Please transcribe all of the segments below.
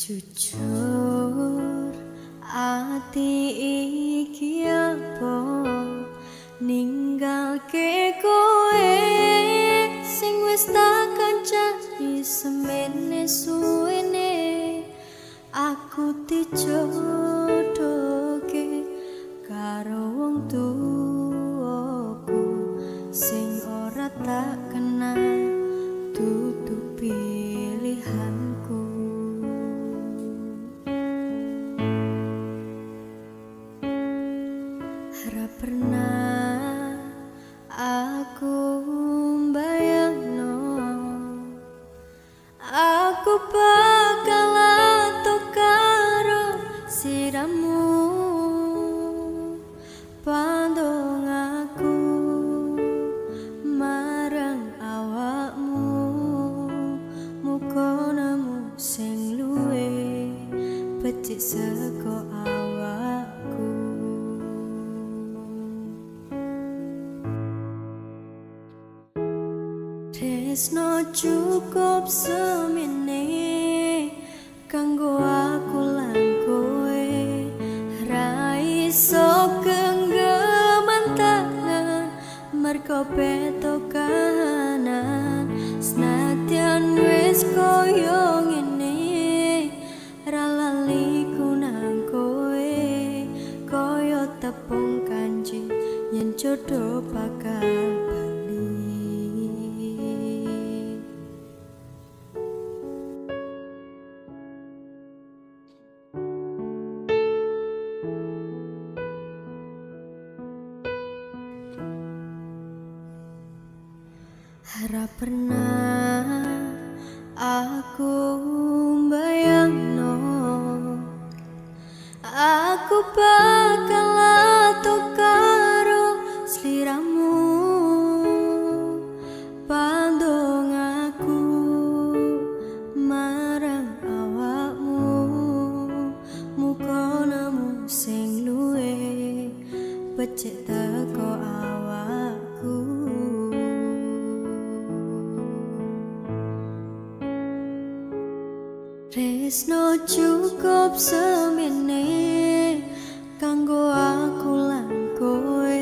Jujur ati iki apa ninggalke kowe sing wis tak kancani semene suwene aku dijodohke karo wong tuwaku sing ora tak kenal dudu pilihanku. Ora pernah aku mbayangno aku bakal atok karo siramu pandong aku marang awakmu mukonamu sing luwe becik saka awakku. Tresno cukup semene kanggo aku lan kowe ra iso genggaman tangan merko beto kahanan senadyan wis koyo ngene ra lali ku nang kowe koyo tepung kanji yen jodoh bakal ora pernah aku mbayangno aku bakal atok karo sliramu pandong aku marang awakmu mukonamu sing luwe becik teko awakku. Tresno cukup semene kanggo aku lan kowe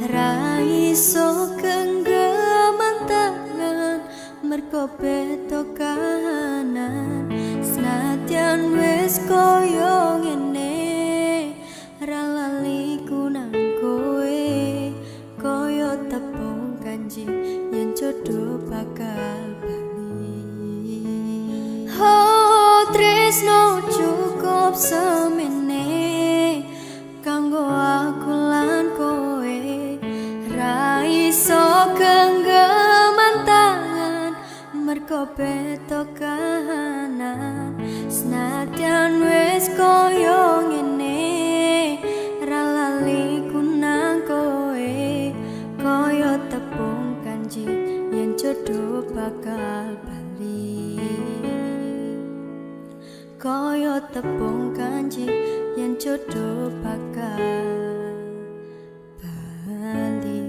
ra iso genggaman tangan merko beto kahanan senadyan wis koyo ngene ra lali ku nang kowe koyo tepung kanji yen jodoh bakal tresno cukup semene kanggo aku lan kowe ra iso genggaman tangan merko beto kahanan senadyan wis koyo ngene ra lali ku nang kowe koyo tepung kanji yen jodoh bakal bali koyo tepung kanji yen jodoh bakal bali.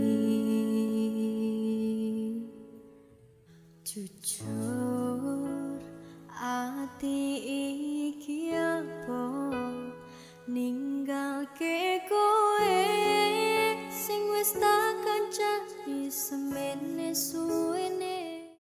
Jujur ati iki apa ninggalke kowe sing wis tak kancani semene suwene